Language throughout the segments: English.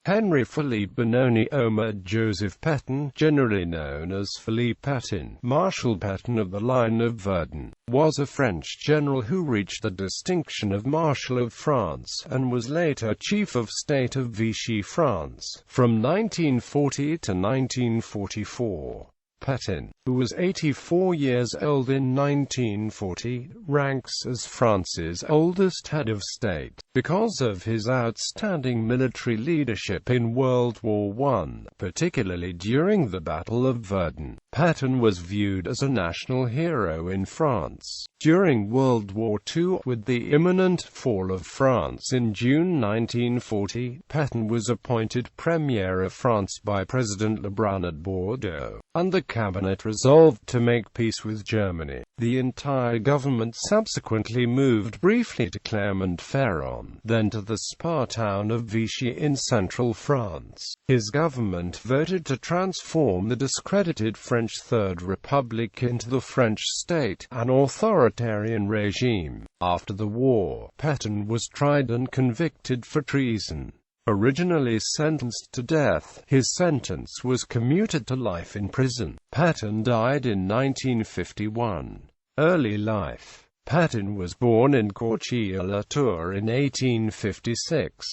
Henri Philippe Benoni Omer Joseph Pétain, generally known as Philippe Pétain, Marshal Pétain of the Lion of Verdun, was a French general who reached the distinction of Marshal of France, and was later Chief of State of Vichy, France, from 1940 to 1944. Pétain, who was 84 years old in 1940, ranks as France's oldest head of state, because of his outstanding military leadership in World War I, particularly during the Battle of Verdun. Pétain was viewed as a national hero in France. During World War II, with the imminent fall of France in June 1940, Pétain was appointed Premier of France by President Lebrun at Bordeaux, and the cabinet resolved to make peace with Germany. The entire government subsequently moved briefly to Clermont-Ferrand, then to the spa town of Vichy in central France. His government voted to transform the discredited French Third Republic into the French state, an authoritarian regime. After the war, Pétain was tried and convicted for treason. Originally sentenced to death, his sentence was commuted to life in prison. Pétain died in 1951. Early life. Pétain was born in Corchier-la-Tour in 1856.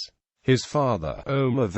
His father, Omer,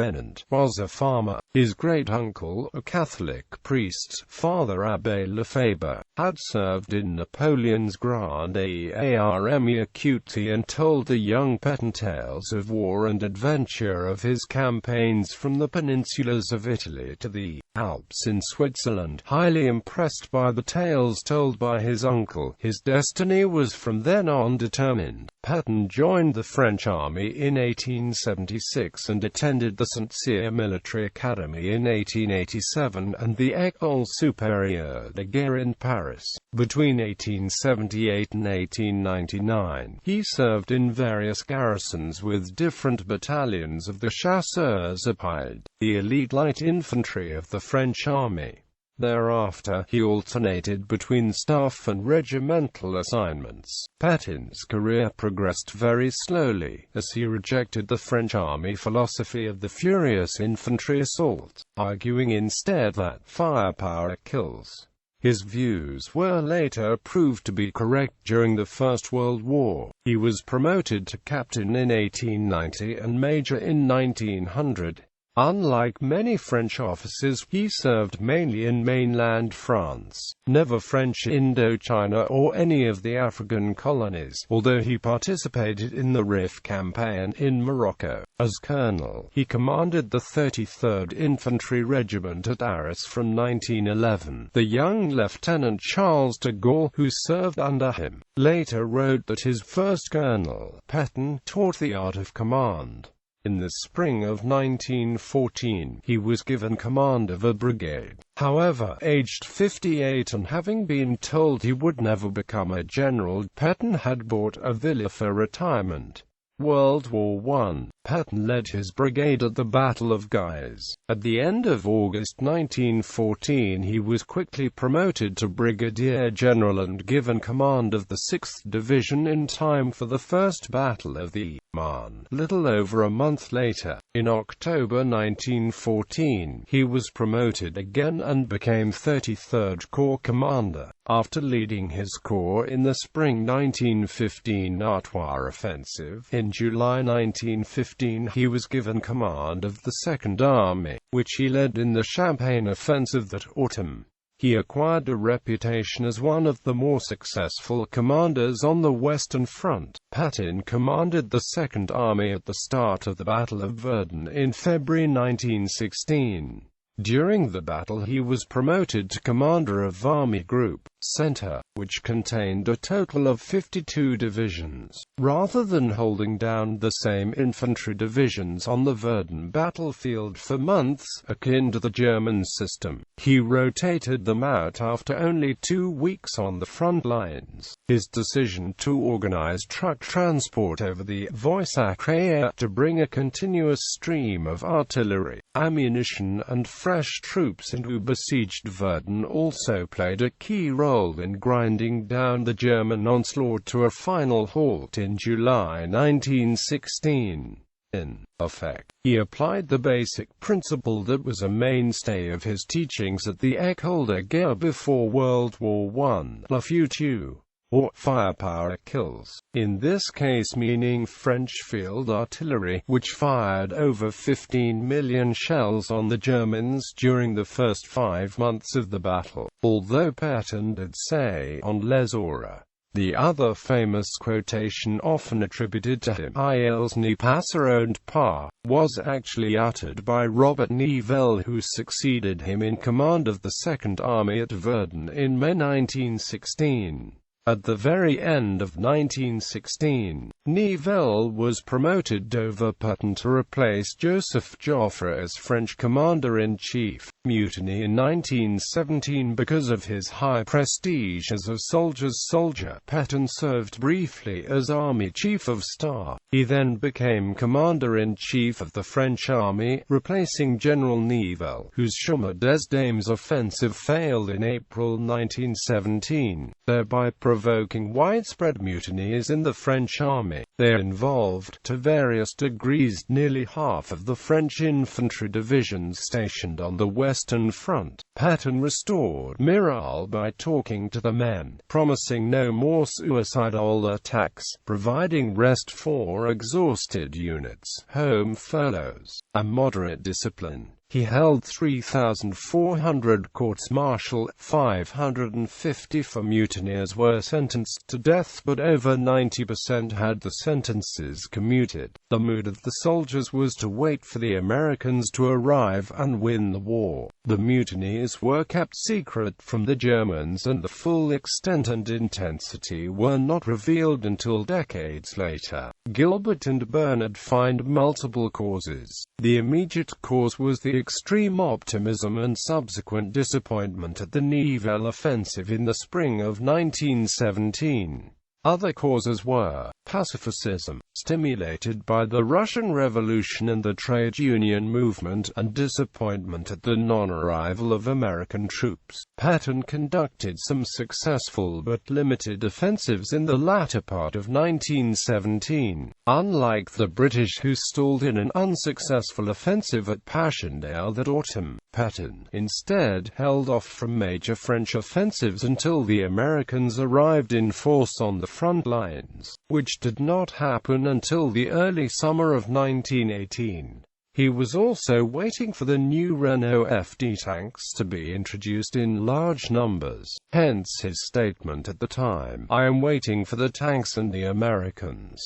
was a farmer. His great-uncle, a Catholic priest, Father Abbé Lefebvre, had served in Napoleon's Grande Armée acutely and told the young Pétain tales of war and adventure of his campaigns from the peninsulas of Italy to the Alps in Switzerland. Highly impressed by the tales told by his uncle, his destiny was from then on determined. Pétain joined the French army in 1876 and attended the St. Cyr Military Academy in 1887 and the École Supérieure de Guerre in Paris. Between 1878 and 1899, he served in various garrisons with different battalions of the Chasseurs à Pied, the elite light infantry of the French army. Thereafter, he alternated between staff and regimental assignments. Pétain's career progressed very slowly, as he rejected the French army philosophy of the furious infantry assault, arguing instead that firepower kills. His views were later proved to be correct during the First World War. He was promoted to captain in 1890 and major in 1900. Unlike many French officers, he served mainly in mainland France, never French Indochina or any of the African colonies, although he participated in the Rif campaign in Morocco. As colonel, he commanded the 33rd Infantry Regiment at Arras from 1911. The young Lieutenant Charles de Gaulle, who served under him, later wrote that his first colonel, Pétain, taught the art of command. In the spring of 1914, he was given command of a brigade. However, aged 58 and having been told he would never become a general, Pétain had bought a villa for retirement. World War I. Pétain led his brigade at the Battle of Guise. At the end of August 1914, he was quickly promoted to brigadier general and given command of the 6th Division in time for the First Battle of the Marne. Little over a month later, in October 1914, he was promoted again and became 33rd Corps commander. After leading his corps in the spring 1915 Artois offensive, in July 1915 he was given command of the Second Army, which he led in the Champagne offensive that autumn. He acquired a reputation as one of the more successful commanders on the Western Front. Pétain commanded the Second Army at the start of the Battle of Verdun in February 1916. During the battle he was promoted to commander of Army Group Centre, which contained a total of 52 divisions. Rather than holding down the same infantry divisions on the Verdun battlefield for months, akin to the German system, he rotated them out after only 2 weeks on the front lines. His decision to organize truck transport over the Voie Sacrée to bring a continuous stream of artillery, ammunition and fresh troops into besieged Verdun also played a key role in grinding down the German onslaught to a final halt in July 1916. In effect, he applied the basic principle that was a mainstay of his teachings at the École de Guerre before World War I: la feu tue, or firepower kills, in this case meaning French field artillery, which fired over 15 million shells on the Germans during the first 5 months of the battle, although Pétain did say on Les Auras. The other famous quotation often attributed to him, "Ils ne passeront pas," was actually uttered by Robert Nivelle, who succeeded him in command of the Second Army at Verdun in May 1916. At the very end of 1916, Nivelle was promoted over Pétain to replace Joseph Joffre as French commander-in-chief. Mutiny in 1917. Because of his high prestige as a soldier's soldier, Pétain served briefly as Army Chief of Staff. He then became Commander-in-Chief of the French Army, replacing General Nivelle, whose Chemin des Dames offensive failed in April 1917, thereby provoking widespread mutinies in the French army. They involved, to various degrees, nearly half of the French infantry divisions stationed on the Western Front. Pétain restored morale by talking to the men, promising no more suicidal attacks, providing rest for exhausted units, home furloughs, and moderate discipline. He held 3,400 courts-martial, 550 for mutineers were sentenced to death, but over 90% had the sentences commuted. The mood of the soldiers was to wait for the Americans to arrive and win the war. The mutinies were kept secret from the Germans, and the full extent and intensity were not revealed until decades later. Gilbert and Bernard find multiple causes. The immediate cause was the extreme optimism and subsequent disappointment at the Nivelle offensive in the spring of 1917. Other causes were pacifism, stimulated by the Russian Revolution and the trade union movement, and disappointment at the non-arrival of American troops. Pétain conducted some successful but limited offensives in the latter part of 1917. Unlike the British, who stalled in an unsuccessful offensive at Passchendaele that autumn, Pétain instead held off from major French offensives until the Americans arrived in force on the front lines, which did not happen until the early summer of 1918. He was also waiting for the new Renault FD tanks to be introduced in large numbers, hence his statement at the time, "I am waiting for the tanks and the Americans."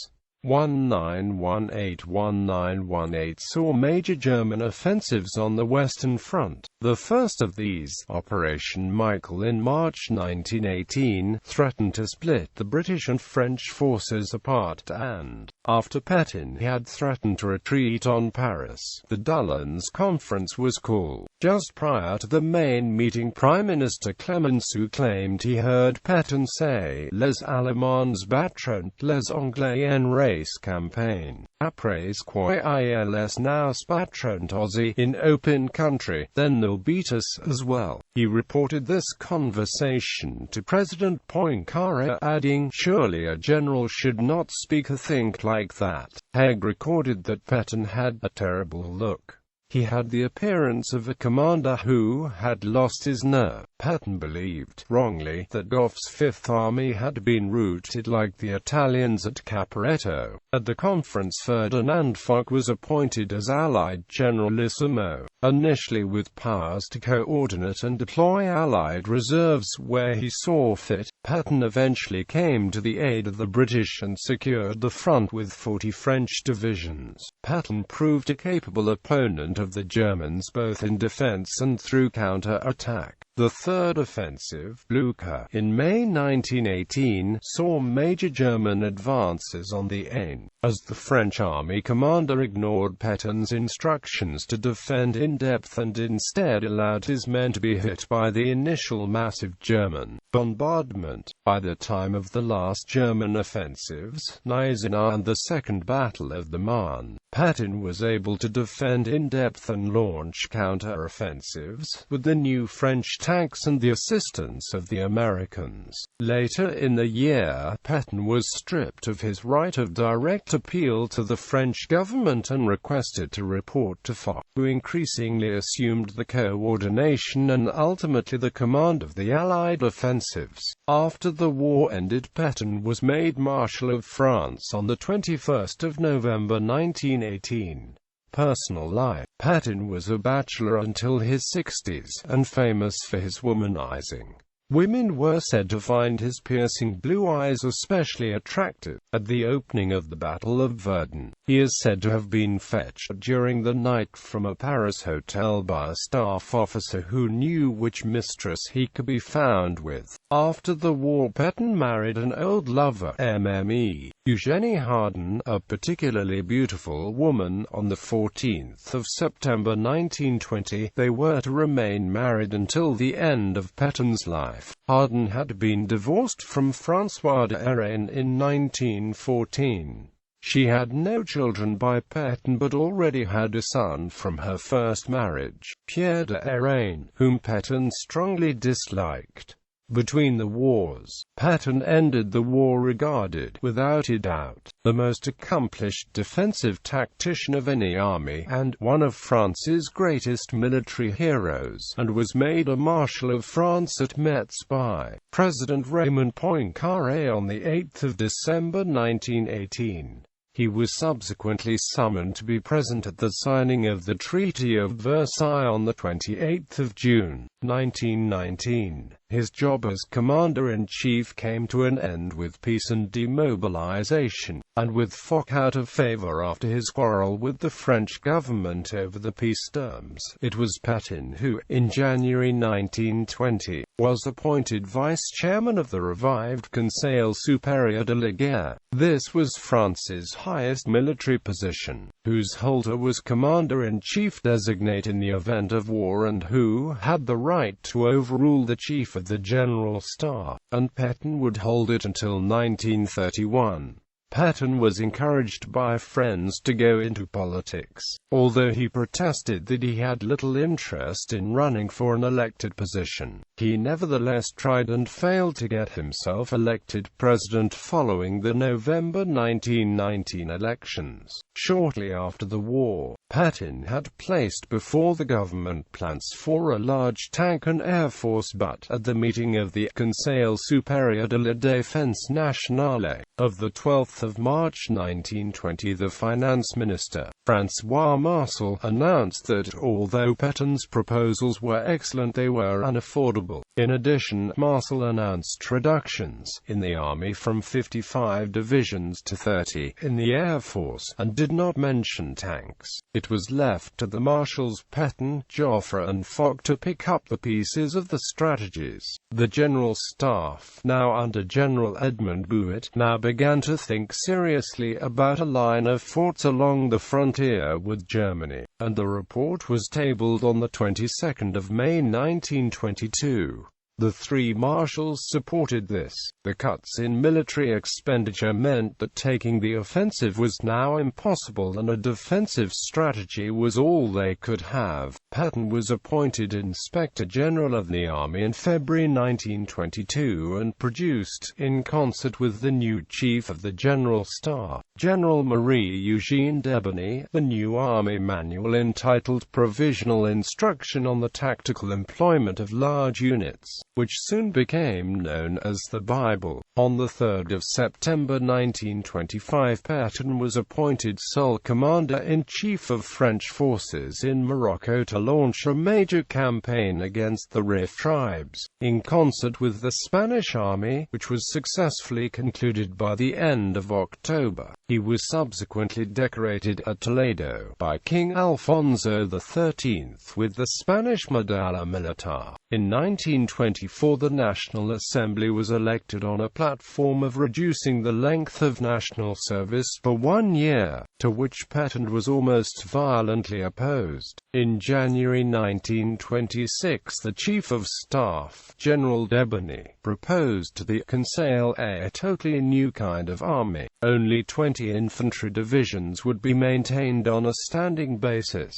1918-1918 saw major German offensives on the Western Front. The first of these, Operation Michael in March 1918, threatened to split the British and French forces apart, and, after Pétain had threatened to retreat on Paris, the Doullens Conference was called. Just prior to the main meeting, Prime Minister Clemenceau claimed he heard Pétain say, "Les Allemands battront les Anglais en race campaign. Après quoi ils nous battront aussi in open country, then they'll beat us as well." He reported this conversation to President Poincaré, adding, "Surely a general should not speak or think like that." Haig recorded that Pétain had a terrible look. He had the appearance of a commander who had lost his nerve. Pétain believed, wrongly, that Gough's Fifth Army had been routed like the Italians at Caporetto. At the conference, Ferdinand Foch was appointed as Allied Generalissimo, initially with powers to coordinate and deploy Allied reserves where he saw fit. Pétain eventually came to the aid of the British and secured the front with 40 French divisions. Pétain proved a capable opponent of the Germans both in defense and through counter-attack. The third offensive, Blucher, in May 1918, saw major German advances on the Aisne, as the French army commander ignored Pétain's instructions to defend in depth and instead allowed his men to be hit by the initial massive German bombardment. By the time of the last German offensives, Gneisenau and the Second Battle of the Marne, Pétain was able to defend in depth and launch counter-offensives, with the new French tanks and the assistance of the Americans. Later in the year, Pétain was stripped of his right of direct appeal to the French government and requested to report to Foch, who increasingly assumed the coordination and ultimately the command of the Allied offensives. After the war ended, Pétain was made Marshal of France on the 21st of November 1918. Personal life. Pétain was a bachelor until his 60s, and famous for his womanizing. Women were said to find his piercing blue eyes especially attractive. At the opening of the Battle of Verdun, he is said to have been fetched during the night from a Paris hotel by a staff officer who knew which mistress he could be found with. After the war, Pétain married an old lover, Mme. Eugénie Harden, a particularly beautiful woman, on the 14th of September 1920. They were to remain married until the end of Pétain's life. Harden had been divorced from François de Lorraine in 1914. She had no children by Pétain but already had a son from her first marriage, Pierre de Lorraine, whom Pétain strongly disliked. Between the wars, Pétain ended the war regarded, without a doubt, the most accomplished defensive tactician of any army, and one of France's greatest military heroes, and was made a Marshal of France at Metz by President Raymond Poincaré on 8 December 1918. He was subsequently summoned to be present at the signing of the Treaty of Versailles on 28 June, 1919. His job as commander-in-chief came to an end with peace and demobilization, and with Foch out of favor after his quarrel with the French government over the peace terms. It was Pétain who, in January 1920, was appointed vice-chairman of the revived Conseil supérieur de la guerre. This was France's highest military position, whose holder was commander-in-chief designate in the event of war and who had the right to overrule the chief of the General Staff, and Pétain would hold it until 1931. Pétain was encouraged by friends to go into politics, although he protested that he had little interest in running for an elected position. He nevertheless tried and failed to get himself elected president following the November 1919 elections. Shortly after the war, Pétain had placed before the government plans for a large tank and air force, but at the meeting of the Conseil supérieur de la défense nationale of the 12th of March 1920, the finance minister, François Marshal, announced that although Pétain's proposals were excellent, they were unaffordable. In addition, Marshal announced reductions in the army from 55 divisions to 30 in the Air Force, and did not mention tanks. It was left to the marshals Pétain, Joffre and Foch to pick up the pieces of the strategies. The General Staff, now under General Edmond Bouet, now began to think seriously about a line of forts along the frontier with Germany, and the report was tabled on the 22nd of May 1922. The three marshals supported this. The cuts in military expenditure meant that taking the offensive was now impossible and a defensive strategy was all they could have. Pétain was appointed Inspector General of the Army in February 1922 and produced, in concert with the new Chief of the General Staff, General Marie-Eugène Debony, the new Army manual entitled Provisional Instruction on the Tactical Employment of Large Units, which soon became known as the Bible. On 3 September 1925, Pétain was appointed sole commander-in-chief of French forces in Morocco to launch a major campaign against the Rif tribes, in concert with the Spanish army, which was successfully concluded by the end of October. He was subsequently decorated at Toledo by King Alfonso XIII with the Spanish Medalla Militar. In 1924, the National Assembly was elected on a platform of reducing the length of national service for 1 year, to which Pétain was almost violently opposed. In January 1926, the Chief of Staff, General Debony, proposed to the Conseil a totally new kind of army. Only 20 infantry divisions would be maintained on a standing basis.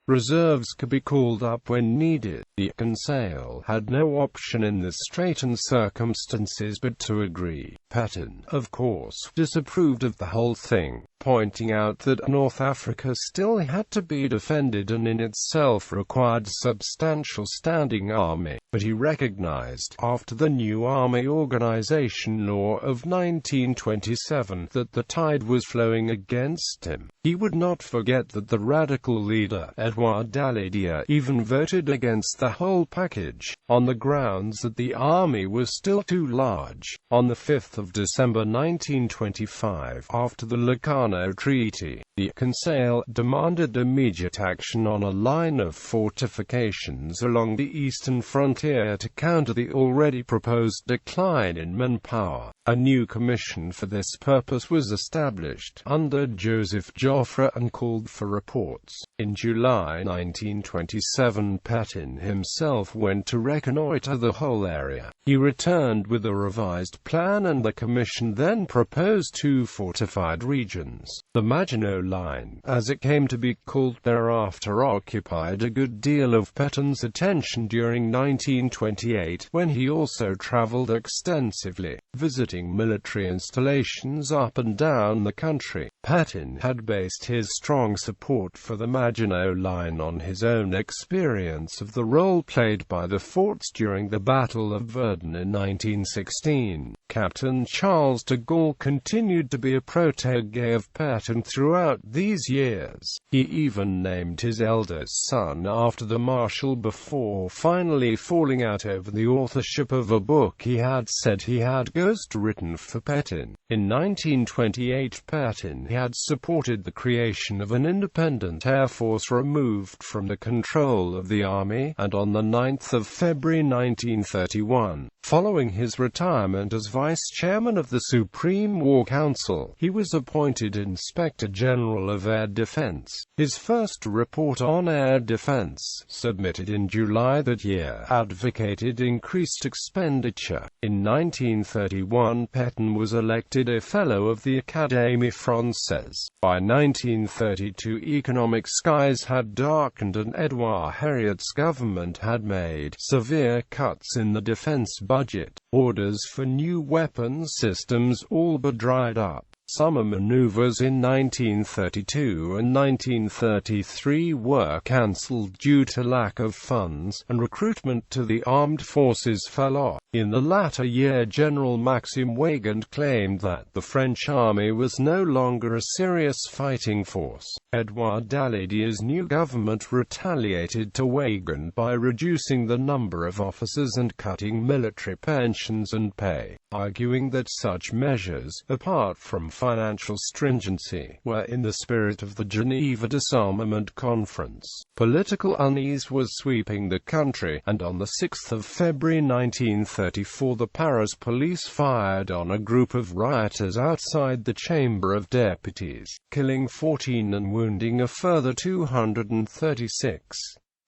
Reserves could be called up when needed. The Conseil had no option in this straitened circumstances but to agree. Pétain, of course, disapproved of the whole thing, pointing out that North Africa still had to be defended and in itself required substantial standing army, but he recognized, after the new army organization law of 1927, that the tide was flowing against him. He would not forget that the radical leader, Edouard Daladier, even voted against the whole package, on the grounds that the army was still too large. On the 5th of December 1925, after the Locarno Treaty, the Conseil demanded immediate action on a line of fortifications along the eastern frontier to counter the already proposed decline in manpower. A new commission for this purpose was established, under Joseph Joffre, and called for reports. In July 1927, Pétain himself went to reconnoiter the whole area. He returned with a revised plan, and the commission then proposed two fortified regions. The Maginot Line, as it came to be called thereafter, occupied a good deal of Pétain's attention during 1928, when he also traveled extensively, visiting military installations up and down the country. Pétain had based his strong support for the Maginot Line on his own experience of the role played by the forts during the Battle of Verdun in 1916. Captain Charles de Gaulle continued to be a protégé of Pétain throughout these years. He even named his eldest son after the Marshal before finally falling out over the authorship of a book he had said he had ghost-written for Pétain. In 1928, Pétain had supported the creation of an independent air force removed from the control of the army, and on the 9th of February 1931, following his retirement as vice-chairman of the Supreme War Council, he was appointed Inspector General of Air Defense. His first report on air defense, submitted in July that year, advocated increased expenditure. In 1931, Pétain was elected a Fellow of the Académie Française. By 1932, economic skies had darkened and Édouard Herriot's government had made severe cuts in the defense budget. Orders for new weapon systems all but dried up. Summer maneuvers in 1932 and 1933 were cancelled due to lack of funds, and recruitment to the armed forces fell off. In the latter year, General Maxime Weygand claimed that the French army was no longer a serious fighting force. Edouard Daladier's new government retaliated to Weygand by reducing the number of officers and cutting military pensions and pay, arguing that such measures, apart from financial stringency, were in the spirit of the Geneva Disarmament Conference. Political unease was sweeping the country, and on the 6th of February 1934 the Paris police fired on a group of rioters outside the Chamber of Deputies, killing 14 and wounding a further 236.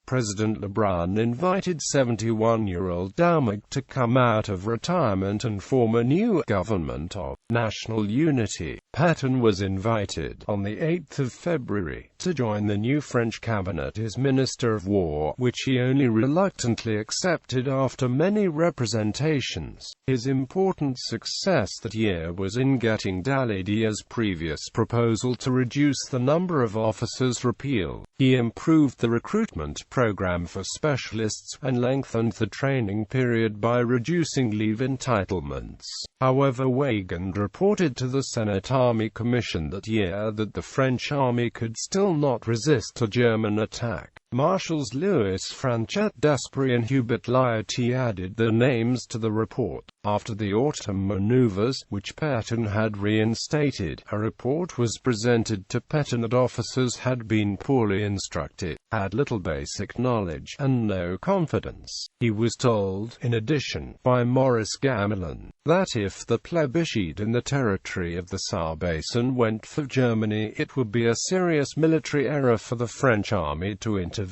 President Lebrun invited 71-year-old Doumerc to come out of retirement and form a new government of national unity. Pétain was invited, on the 8th of February, to join the new French cabinet as Minister of War, which he only reluctantly accepted after many representations. His important success that year was in getting Daladier's previous proposal to reduce the number of officers repealed. He improved the recruitment program for specialists, and lengthened the training period by reducing leave entitlements. However, Weygand reported to the Senate Army Commission that year that the French army could still not resist a German attack. Marshals Louis Franchet d'Esprit and Hubert Lyautey added their names to the report. After the autumn maneuvers, which Pétain had reinstated, a report was presented to Pétain that officers had been poorly instructed, had little basic knowledge, and no confidence. He was told, in addition, by Maurice Gamelin, that if the plebiscite in the territory of the Saar Basin went for Germany, it would be a serious military error for the French army to intervene.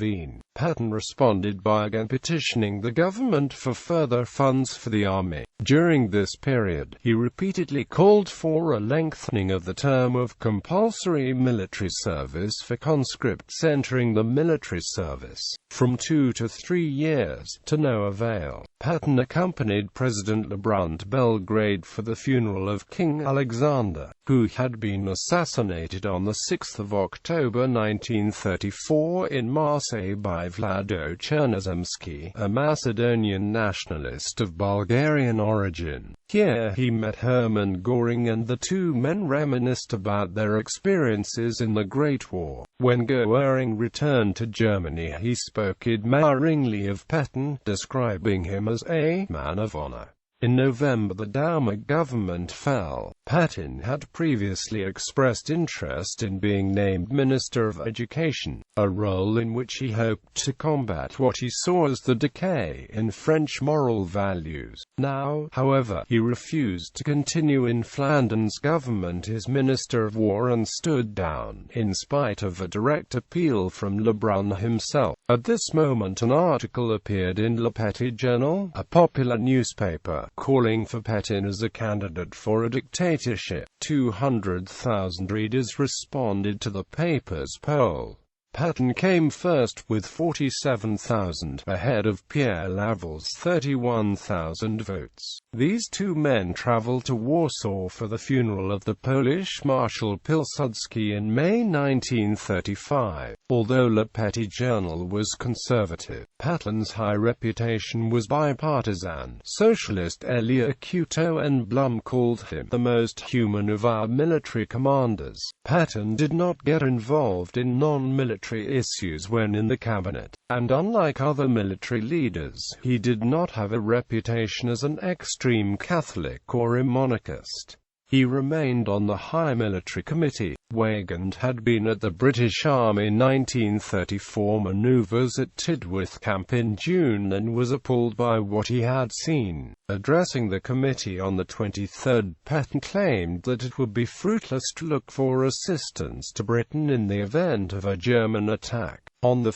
Pétain responded by again petitioning the government for further funds for the army. During this period, he repeatedly called for a lengthening of the term of compulsory military service for conscripts entering the military service, from 2 to 3 years, to no avail. Pétain accompanied President Lebrun to Belgrade for the funeral of King Alexander, who had been assassinated on 6 October 1934 in Marseille by Vlado Chernozemski, a Macedonian nationalist of Bulgarian origin. Here he met Hermann Göring, and the two men reminisced about their experiences in the Great War. When Göring returned to Germany, he spoke admiringly of Pétain, describing him as a man of honor. In November the Dauma government fell. Pétain had previously expressed interest in being named Minister of Education, a role in which he hoped to combat what he saw as the decay in French moral values. Now, however, he refused to continue in Flanders' government as Minister of War and stood down, in spite of a direct appeal from Lebrun himself. At this moment an article appeared in Le Petit Journal, a popular newspaper, calling for Pétain as a candidate for a dictatorship. 200,000 readers responded to the paper's poll. Pétain came first with 47,000, ahead of Pierre Laval's 31,000 votes. These two men traveled to Warsaw for the funeral of the Polish Marshal Pilsudski in May 1935. Although Le Petit Journal was conservative, Pétain's high reputation was bipartisan. Socialist Elia Couto and Blum called him the most human of our military commanders. Pétain did not get involved in non-military issues when in the cabinet, and unlike other military leaders, he did not have a reputation as an extreme Catholic or a monarchist. He remained on the High Military Committee. Weygand had been at the British Army 1934 manoeuvres at Tidworth Camp in June and was appalled by what he had seen. Addressing the committee on the 23rd, Pétain claimed that it would be fruitless to look for assistance to Britain in the event of a German attack. On 1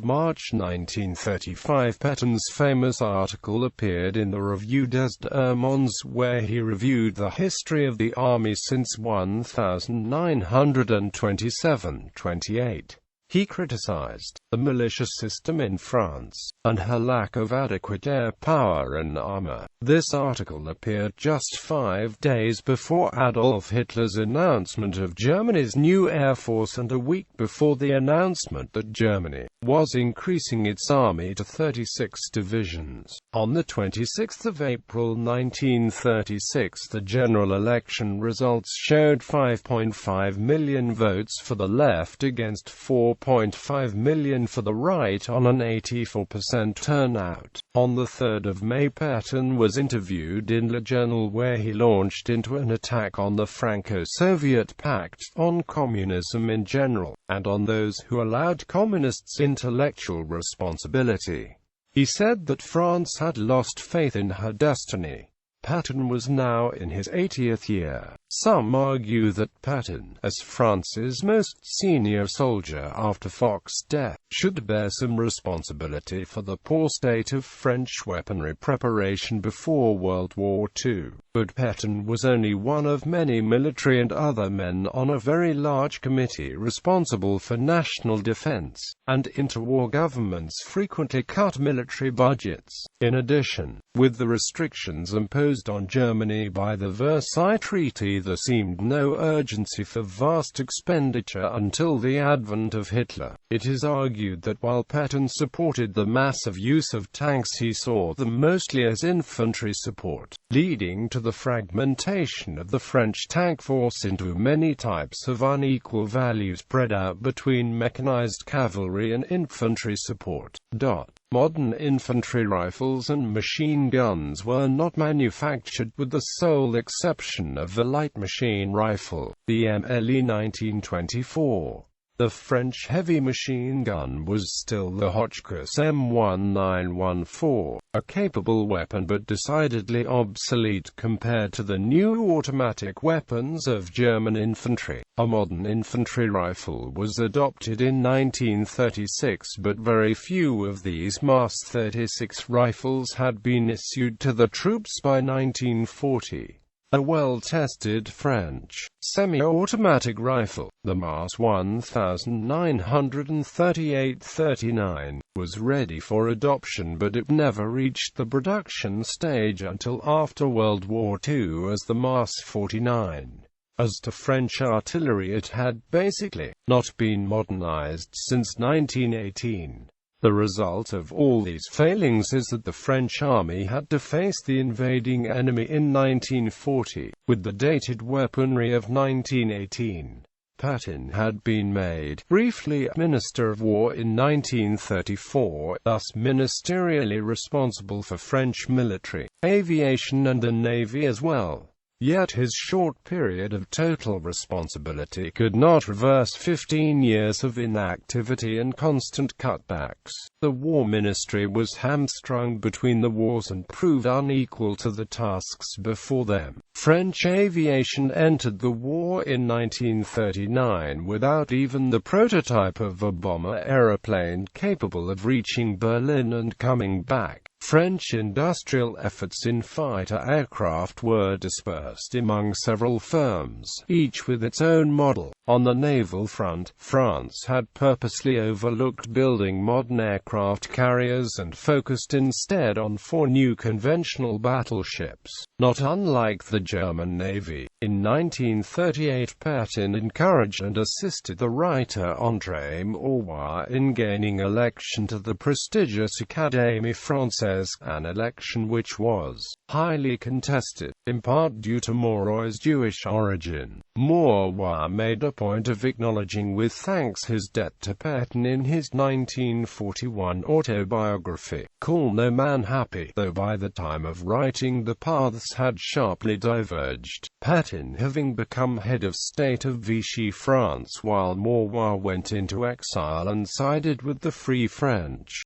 March 1935, Pétain's famous article appeared in the Revue des Deux Mondes, where he reviewed the history of the army since 1927-28. He criticized the militia system in France, and her lack of adequate air power and armor. This article appeared just 5 days before Adolf Hitler's announcement of Germany's new air force and a week before the announcement that Germany was increasing its army to 36 divisions. On 26 April 1936, the general election results showed 5.5 million votes for the left against 4.5 million for the right on an 84% turnout. On 3 May, Pétain was interviewed in Le Journal, where he launched into an attack on the Franco-Soviet Pact, on communism in general, and on those who allowed communists intellectual responsibility. He said that France had lost faith in her destiny. Pétain was now in his 80th year. Some argue that Pétain, as France's most senior soldier after Foch's death, should bear some responsibility for the poor state of French weaponry preparation before World War II. But Pétain was only one of many military and other men on a very large committee responsible for national defense, and interwar governments frequently cut military budgets. In addition, with the restrictions imposed on Germany by the Versailles Treaty, there seemed no urgency for vast expenditure until the advent of Hitler. It is argued that while Pétain supported the massive use of tanks, he saw them mostly as infantry support, leading to the fragmentation of the French tank force into many types of unequal value spread out between mechanized cavalry and infantry support. Modern infantry rifles and machine guns were not manufactured, with the sole exception of the light machine rifle, the MLE 1924. The French heavy machine gun was still the Hotchkiss M1914, a capable weapon but decidedly obsolete compared to the new automatic weapons of German infantry. A modern infantry rifle was adopted in 1936, but very few of these MAS 36 rifles had been issued to the troops by 1940. A well-tested French semi-automatic rifle, the MAS 1938-39, was ready for adoption, but it never reached the production stage until after World War II as the MAS 49. As to French artillery, it had basically not been modernized since 1918. The result of all these failings is that the French army had to face the invading enemy in 1940, with the dated weaponry of 1918. Pétain had been made, briefly, Minister of War in 1934, thus ministerially responsible for French military, aviation and the navy as well. Yet his short period of total responsibility could not reverse 15 years of inactivity and constant cutbacks. The War Ministry was hamstrung between the wars and proved unequal to the tasks before them. French aviation entered the war in 1939 without even the prototype of a bomber aeroplane capable of reaching Berlin and coming back. French industrial efforts in fighter aircraft were dispersed among several firms, each with its own model. On the naval front, France had purposely overlooked building modern aircraft carriers and focused instead on 4 new conventional battleships, not unlike the German Navy. In 1938, Pétain encouraged and assisted the writer André Maurois in gaining election to the prestigious Académie Française, an election which was highly contested, in part due to Maurois' Jewish origin. Maurois made a point of acknowledging with thanks his debt to Pétain in his 1941 autobiography, Call No Man Happy, though by the time of writing the paths had sharply diverged, Pétain having become head of state of Vichy France while Maurois went into exile and sided with the Free French.